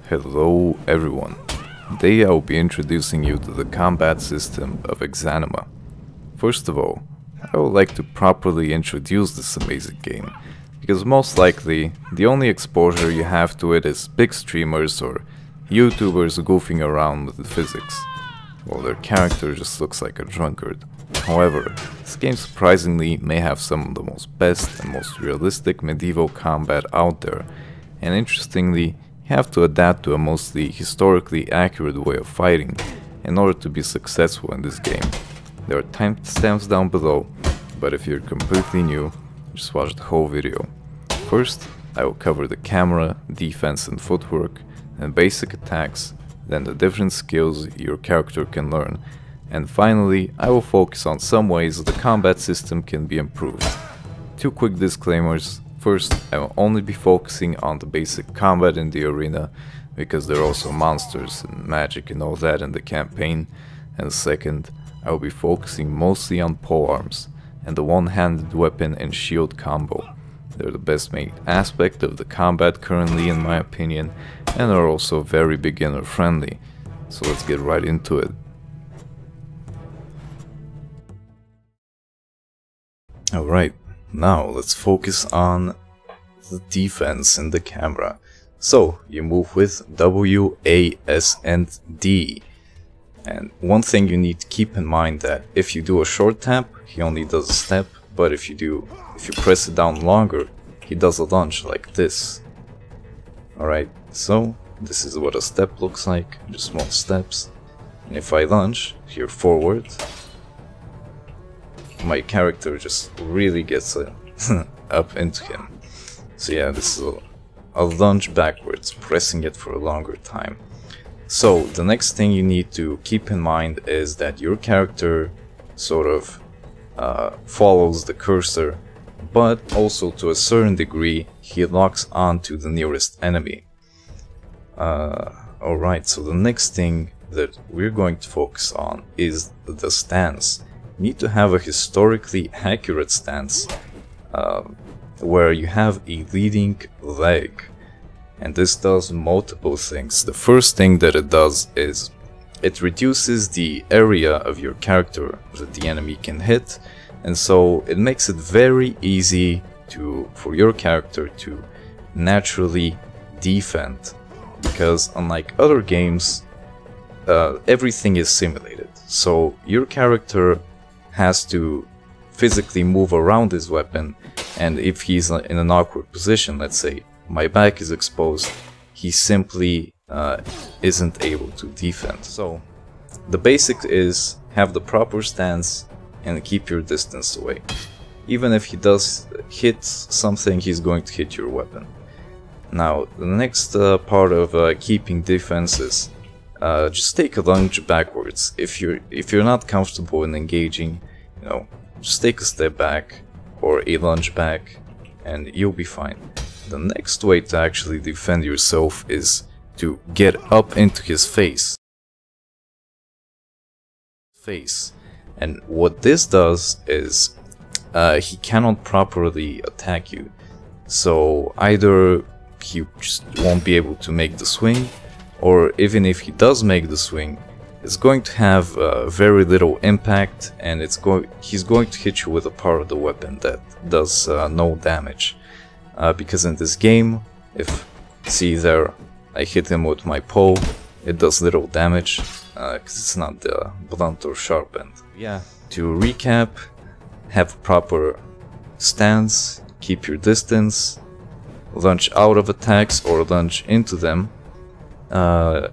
Hello everyone. Today I will be introducing you to the combat system of Exanima. First of all, I would like to properly introduce this amazing game, because most likely the only exposure you have to it is big streamers or YouTubers goofing around with the physics, while their character just looks like a drunkard. However, this game surprisingly may have some of the most best and most realistic medieval combat out there, and interestingly, you have to adapt to a mostly historically accurate way of fighting in order to be successful in this game. There are timestamps down below, but if you're completely new, just watch the whole video. First, I will cover the camera, defense and footwork, and basic attacks, then the different skills your character can learn, and finally, I will focus on some ways the combat system can be improved. Two quick disclaimers. First, I will only be focusing on the basic combat in the arena, because there are also monsters and magic and all that in the campaign. And second, I will be focusing mostly on polearms and the one-handed weapon and shield combo. They're the best main aspect of the combat currently in my opinion, and are also very beginner friendly. So let's get right into it. Alright, now let's focus on the defense in the camera. So you move with W, A, S and D. And one thing you need to keep in mind that if you do a short tap, he only does a step, but if you press it down longer, he does a lunge like this. Alright, so this is what a step looks like, just small steps. And if I lunge here forward, my character just really gets up into him. So yeah, this is a lunge backwards, pressing it for a longer time. So the next thing you need to keep in mind is that your character sort of follows the cursor, but also to a certain degree he locks onto the nearest enemy. Alright, so the next thing that we're going to focus on is the stance. You need to have a historically accurate stance where you have a leading leg, and this does multiple things. The first thing that it does is it reduces the area of your character that the enemy can hit, and so it makes it very easy for your character to naturally defend, because unlike other games, everything is simulated. So your character has to physically move around his weapon, and if he's in an awkward position, let's say my back is exposed, he simply isn't able to defend. So the basic is have the proper stance and keep your distance away. Even if he does hit something, he's going to hit your weapon. Now the next part of keeping defense is just take a lunge backwards. If you're not comfortable in engaging, you know, just take a step back or a lunge back and you'll be fine. The next way to actually defend yourself is to get up into his face. And what this does is he cannot properly attack you. So either he just won't be able to make the swing, or even if he does make the swing, it's going to have very little impact, and he's going to hit you with a part of the weapon that does no damage. Because in this game, see there, I hit him with my pole, it does little damage, because it's not blunt or sharp end. Yeah. To recap, have a proper stance, keep your distance, lunge out of attacks or lunge into them,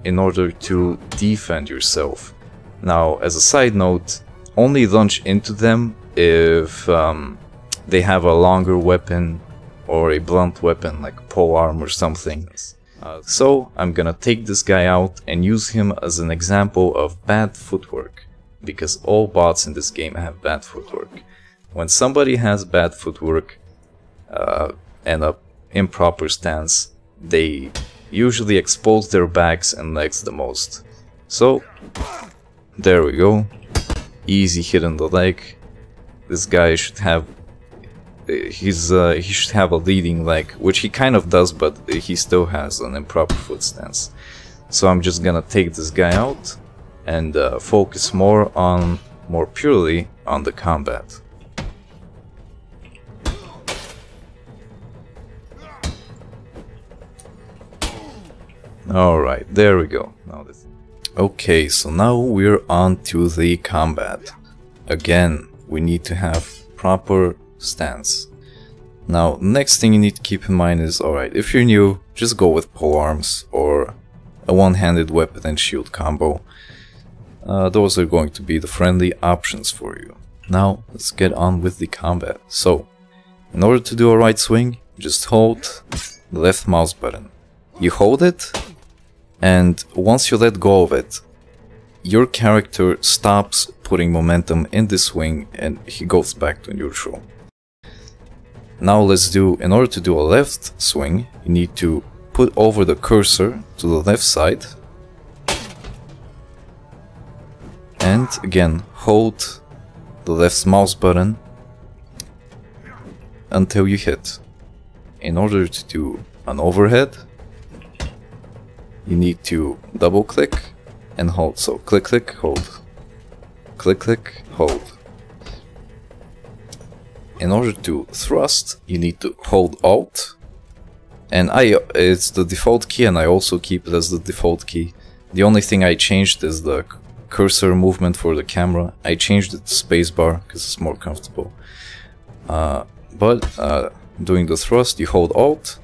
in order to defend yourself. Now, as a side note, only lunge into them if they have a longer weapon or a blunt weapon like a polearm or something. So I'm gonna take this guy out and use him as an example of bad footwork, because all bots in this game have bad footwork. When somebody has bad footwork and an improper stance, they usually expose their backs and legs the most. So there we go, easy hit on the leg. This guy should have he should have a leading leg, which he kind of does, but he still has an improper foot stance. So I'm just gonna take this guy out and focus more purely on the combat. Alright, there we go. Okay, so now we're on to the combat. Again, we need to have proper stance. Now, next thing you need to keep in mind is, alright, if you're new, just go with polearms or a one-handed weapon and shield combo. Those are going to be the friendly options for you. Now, let's get on with the combat. So, in order to do a right swing, just hold the left mouse button. You hold it, and once you let go of it, your character stops putting momentum in the swing and he goes back to neutral. Now in order to do a left swing, you need to put over the cursor to the left side. And again, hold the left mouse button until you hit. In order to do an overhead, you need to double click and hold. So click, click, hold. Click, click, hold. In order to thrust, you need to hold Alt. And it's the default key, and I also keep it as the default key. The only thing I changed is the cursor movement for the camera. I changed it to spacebar because it's more comfortable. But doing the thrust, you hold Alt,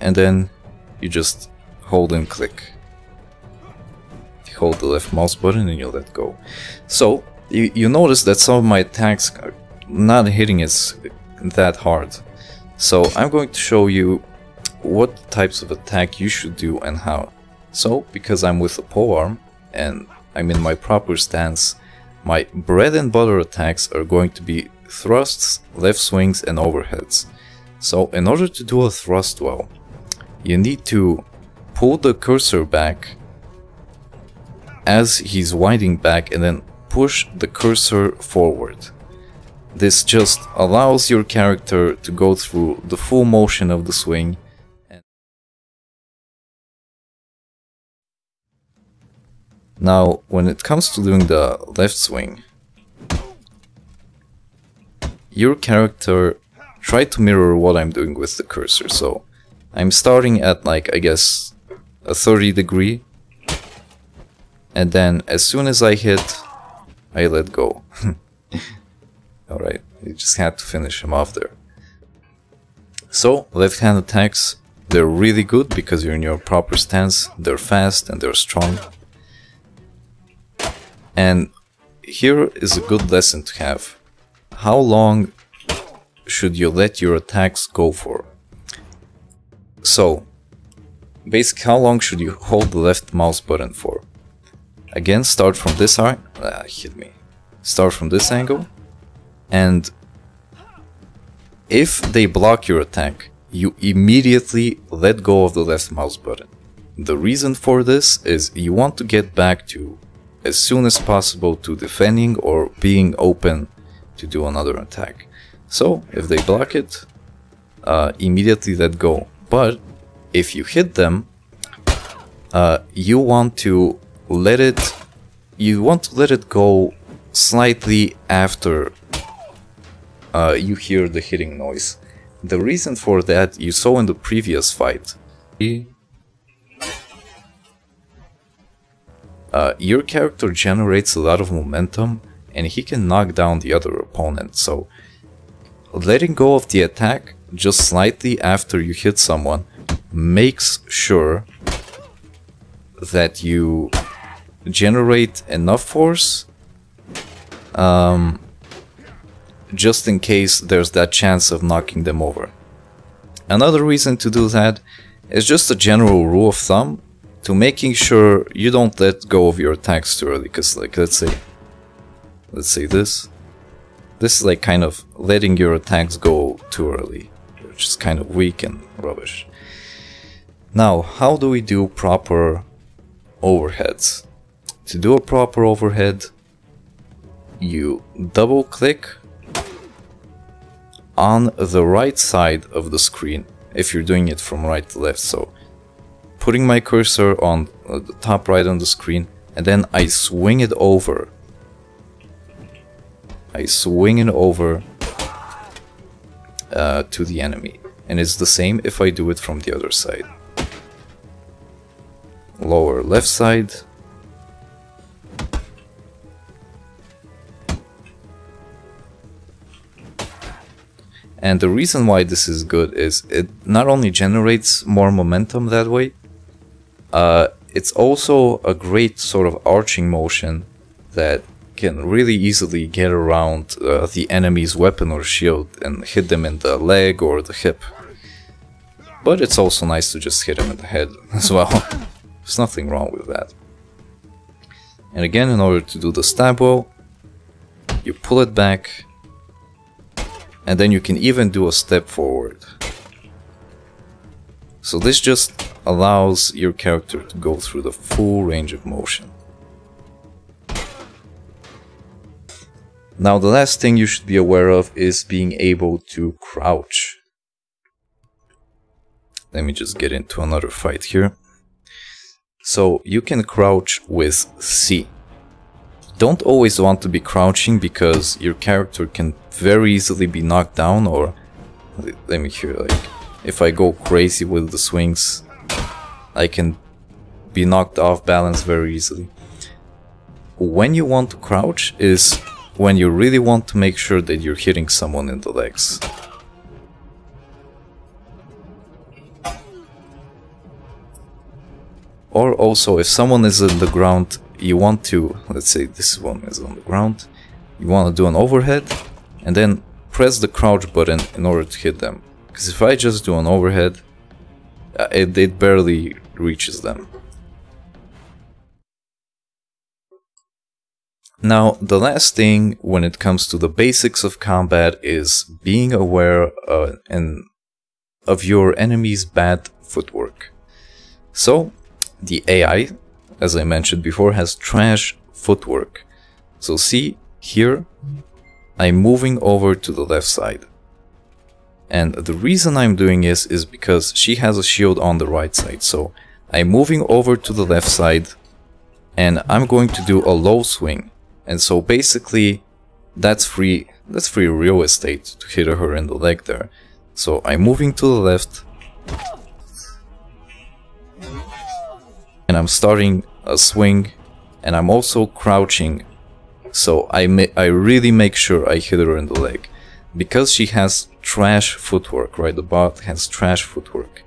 and then you just hold and click. You hold the left mouse button and you let go. So you notice that some of my attacks are not hitting as that hard. So I'm going to show you what types of attack you should do and how. So because I'm with a polearm and I'm in my proper stance, my bread and butter attacks are going to be thrusts, left swings and overheads. So in order to do a thrust well, you need to pull the cursor back as he's winding back and then push the cursor forward. This just allows your character to go through the full motion of the swing. Now, when it comes to doing the left swing, your character try to mirror what I'm doing with the cursor. So I'm starting at like, I guess, a 30 degree, and then as soon as I hit, I let go. Alright, you just had to finish him off there. So, left hand attacks, they're really good because you're in your proper stance, they're fast and they're strong. And here is a good lesson to have. How long should you let your attacks go for? So, basically, how long should you hold the left mouse button for? Again, start from this hit me. Start from this angle, and if they block your attack, you immediately let go of the left mouse button. The reason for this is you want to get back to, as soon as possible, to defending or being open to do another attack. So, if they block it, immediately let go. But if you hit them, you want to let it go slightly after you hear the hitting noise. The reason for that you saw in the previous fight. Your character generates a lot of momentum and he can knock down the other opponent, so letting go of the attack just slightly after you hit someone makes sure that you generate enough force just in case there's that chance of knocking them over. Another reason to do that is just a general rule of thumb to making sure you don't let go of your attacks too early, because like let's say this is like kind of letting your attacks go too early, which is kind of weak and rubbish. Now, how do we do proper overheads? To do a proper overhead, you double click on the right side of the screen if you're doing it from right to left. So putting my cursor on the top right on the screen, and then I swing it over. I swing it over to the enemy. And it's the same if I do it from the other side. Lower left side. And the reason why this is good is it not only generates more momentum that way, it's also a great sort of arching motion that can really easily get around the enemy's weapon or shield and hit them in the leg or the hip. But it's also nice to just hit them in the head as well. There's nothing wrong with that. And again, in order to do the stab well, you pull it back, and then you can even do a step forward. So this just allows your character to go through the full range of motion. Now the last thing you should be aware of is being able to crouch. Let me just get into another fight here. So you can crouch with C. Don't always want to be crouching because your character can very easily be knocked down, or let me hear, like if I go crazy with the swings, I can be knocked off balance very easily. When you want to crouch is when you really want to make sure that you're hitting someone in the legs. Or also if someone is on the ground, you want to, let's say this one is on the ground, you want to do an overhead and then press the crouch button in order to hit them. Because if I just do an overhead, it barely reaches them. Now, the last thing when it comes to the basics of combat is being aware of your enemy's bad footwork. So, the AI, as I mentioned before, has trash footwork. So see, here, I'm moving over to the left side. And the reason I'm doing this is because she has a shield on the right side. So I'm moving over to the left side and I'm going to do a low swing. And so basically that's free real estate to hit her in the leg there. So I'm moving to the left and I'm starting a swing, and I'm also crouching, so I really make sure I hit her in the leg. Because she has trash footwork, right? The bot has trash footwork.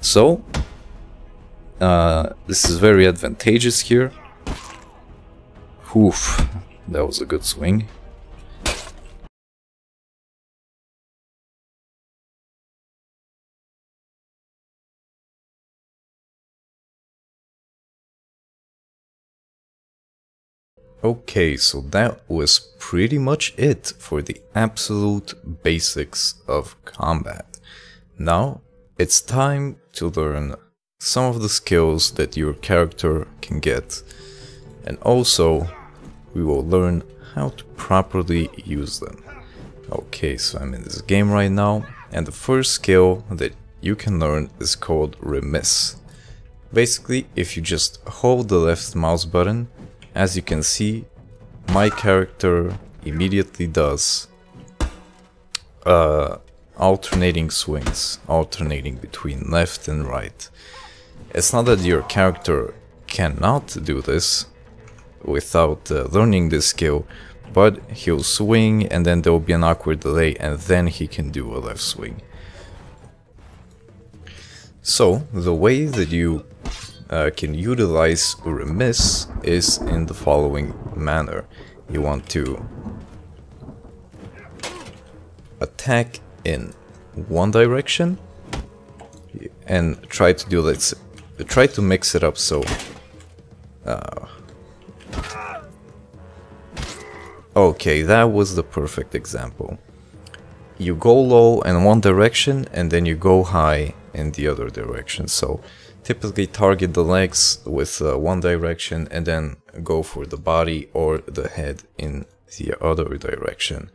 So this is very advantageous here. Oof, that was a good swing. Okay, so that was pretty much it for the absolute basics of combat. Now, it's time to learn some of the skills that your character can get. And also, we will learn how to properly use them. Okay, so I'm in this game right now, and the first skill that you can learn is called Remise. Basically, if you just hold the left mouse button, as you can see, my character immediately does alternating swings, alternating between left and right. It's not that your character cannot do this without learning this skill, but he'll swing and then there will be an awkward delay and then he can do a left swing. So, the way that you can utilize Remise is in the following manner. You want to attack in one direction and try to do, try to mix it up. So okay, that was the perfect example. You go low in one direction and then you go high in the other direction. So typically target the legs with one direction and then go for the body or the head in the other direction.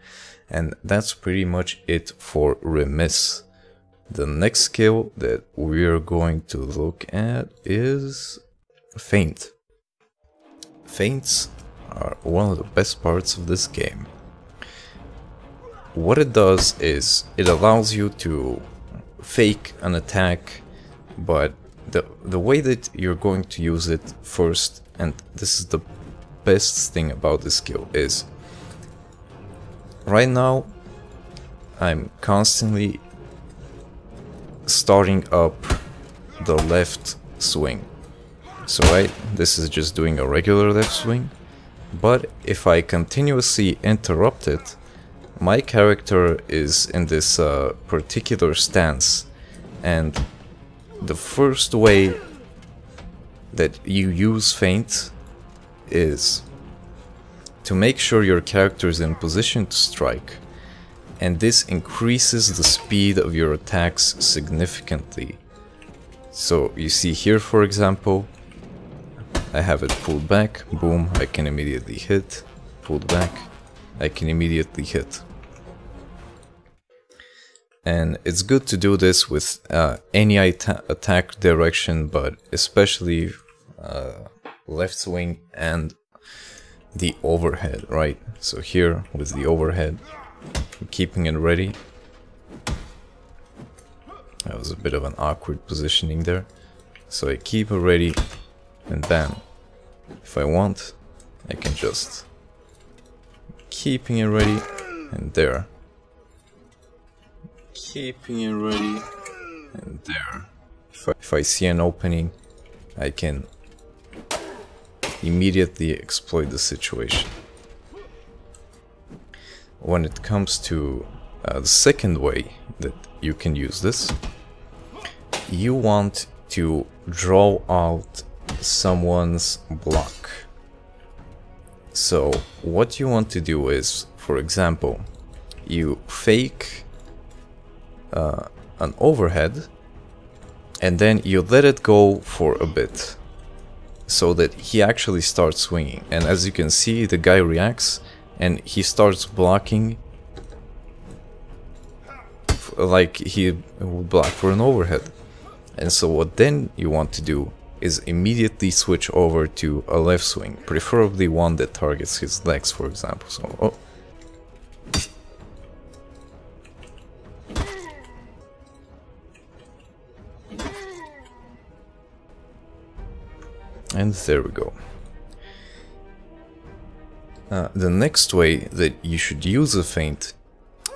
And that's pretty much it for Remise. The next skill that we're going to look at is Feint. Feints are one of the best parts of this game. What it does is it allows you to fake an attack, but the way that you're going to use it first, and this is the best thing about this skill, is right now I'm constantly starting up the left swing. So right, this is just doing a regular left swing, but if I continuously interrupt it, my character is in this particular stance, and the first way that you use feint is to make sure your character is in position to strike, and this increases the speed of your attacks significantly. So you see here, for example, I have it pulled back, boom, I can immediately hit, pulled back, I can immediately hit. And it's good to do this with any attack direction, but especially left swing and the overhead, right? So here with the overhead, keeping it ready. That was a bit of an awkward positioning there. So I keep it ready, and bam. If I want, I can just keeping it ready, and there. Keeping it ready, and there. If I see an opening, I can immediately exploit the situation. When it comes to the second way that you can use this, you want to draw out someone's block. So what you want to do is, for example, you fake an overhead, and then you let it go for a bit so that he actually starts swinging. And as you can see, the guy reacts and he starts blocking like he would block for an overhead. And so what then you want to do is immediately switch over to a left swing, preferably one that targets his legs, for example. So, and there we go. The next way that you should use a feint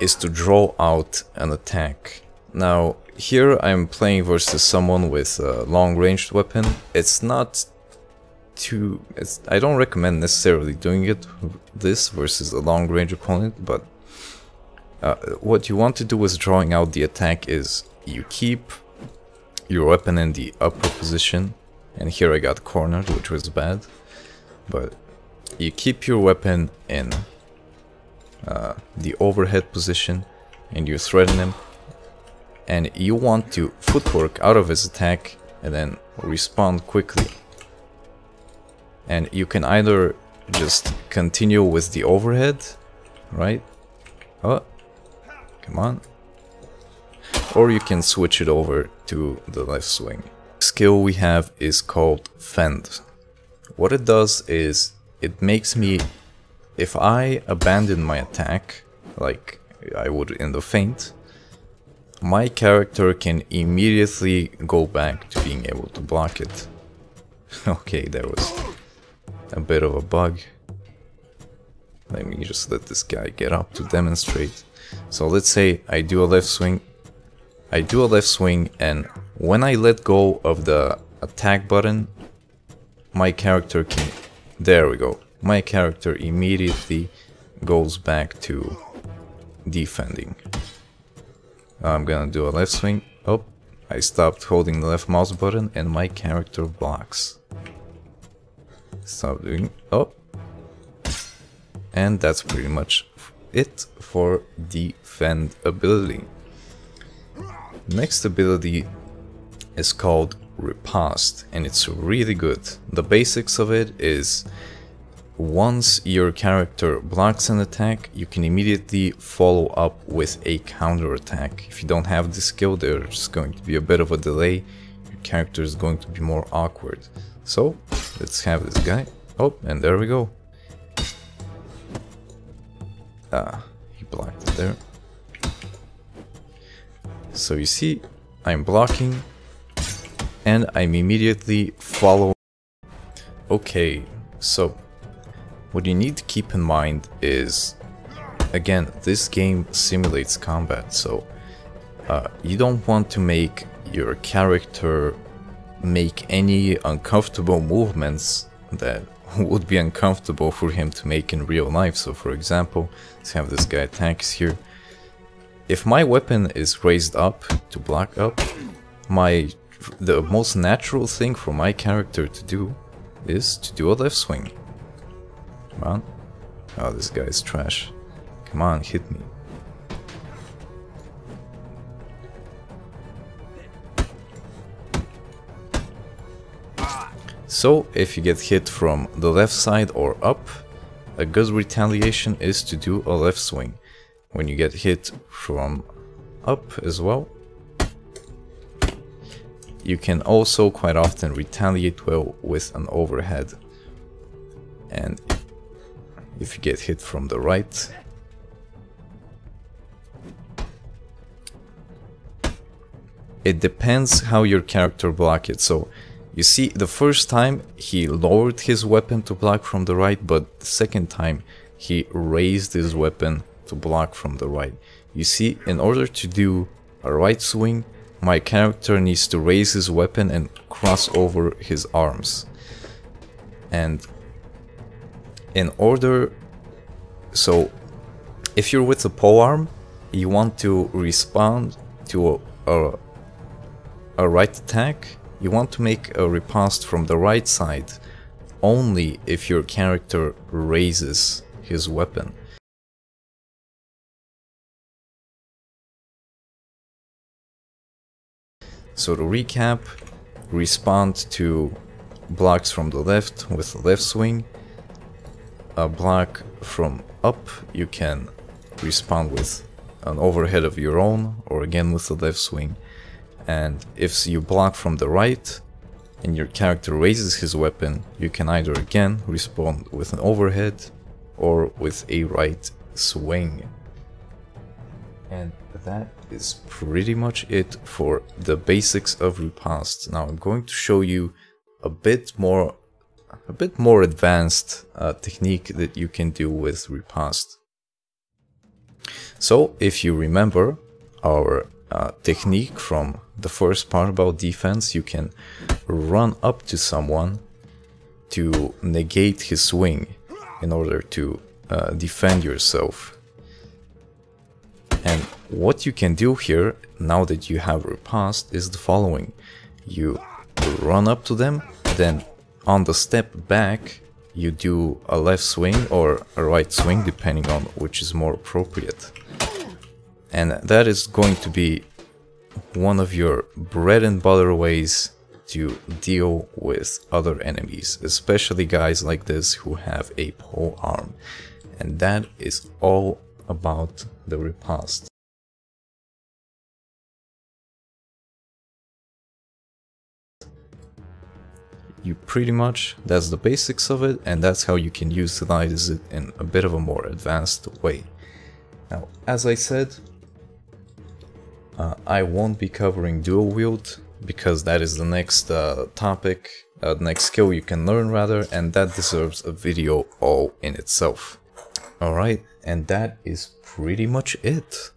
is to draw out an attack. Now, here I'm playing versus someone with a long-ranged weapon. It's not too... I don't recommend necessarily doing this versus a long-range opponent, but what you want to do with drawing out the attack is you keep your weapon in the upper position. And here I got cornered, which was bad. But you keep your weapon in the overhead position, and you threaten him. And you want to footwork out of his attack and then respond quickly. And you can either just continue with the overhead, right? Oh, come on. Or you can switch it over to the left swing. Skill we have is called Fend. What it does is it makes me, if I abandon my attack like I would in the feint, my character can immediately go back to being able to block it. Okay, there was a bit of a bug. Let me just let this guy get up to demonstrate. So let's say I do a left swing. And when I let go of the attack button, my character can... There we go. My character immediately goes back to defending. I'm gonna do a left swing. Oh, I stopped holding the left mouse button and my character blocks. Stop doing... Oh. And that's pretty much it for the Fend ability. Next ability is called Riposte, and it's really good. The basics of it is once your character blocks an attack, you can immediately follow up with a counter attack. If you don't have this skill, there's going to be a bit of a delay. Your character is going to be more awkward. So let's have this guy. Oh, and there we go. He blocked it there. So you see, I'm blocking and I'm immediately following. Okay, so what you need to keep in mind is, again, this game simulates combat, so you don't want to make your character make any uncomfortable movements that would be uncomfortable for him to make in real life. So for example, let's have this guy attacks here. If my weapon is raised up to block up, the most natural thing for my character to do is to do a left swing. Come on. Oh, this guy is trash. Come on, hit me. So, if you get hit from the left side or up, a good retaliation is to do a left swing. When you get hit from up as well, you can also quite often retaliate well with an overhead. And if you get hit from the right, it depends how your character block it. So you see, the first time he lowered his weapon to block from the right, but the second time he raised his weapon to block from the right. You see, in order to do a right swing, my character needs to raise his weapon and cross over his arms. And in order, so if you're with a polearm, you want to respond to a right attack. You want to make a riposte from the right side only if your character raises his weapon. So to recap, respond to blocks from the left with a left swing. A block from up, you can respond with an overhead of your own, or again with a left swing. And if you block from the right and your character raises his weapon, you can either again respond with an overhead or with a right swing. And that is pretty much it for the basics of riposte. Now I'm going to show you a bit more advanced technique that you can do with riposte. So if you remember our technique from the first part about defense, you can run up to someone to negate his swing in order to defend yourself. And what you can do here, now that you have riposte, is the following. You run up to them, then on the step back you do a left swing or a right swing, depending on which is more appropriate. And that is going to be one of your bread and butter ways to deal with other enemies, especially guys like this who have a pole arm. And that is all about the riposte. You pretty much, that's the basics of it, and that's how you can utilize it in a bit of a more advanced way. Now, as I said, I won't be covering dual wield because that is the next topic, the next skill you can learn rather, and that deserves a video all in itself. Alright, and that is pretty much it.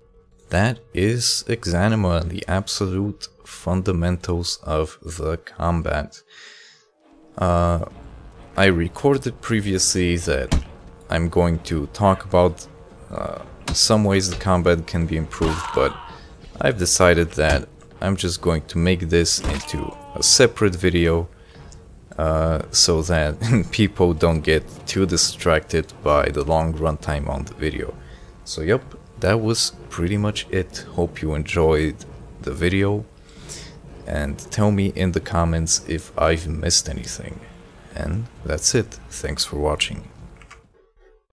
That is Exanima, the absolute fundamentals of the combat. I recorded previously that I'm going to talk about some ways the combat can be improved, but I've decided that I'm just going to make this into a separate video so that people don't get too distracted by the long runtime on the video. So yep, that was pretty much it. Hope you enjoyed the video, and tell me in the comments if I've missed anything. And that's it. Thanks for watching.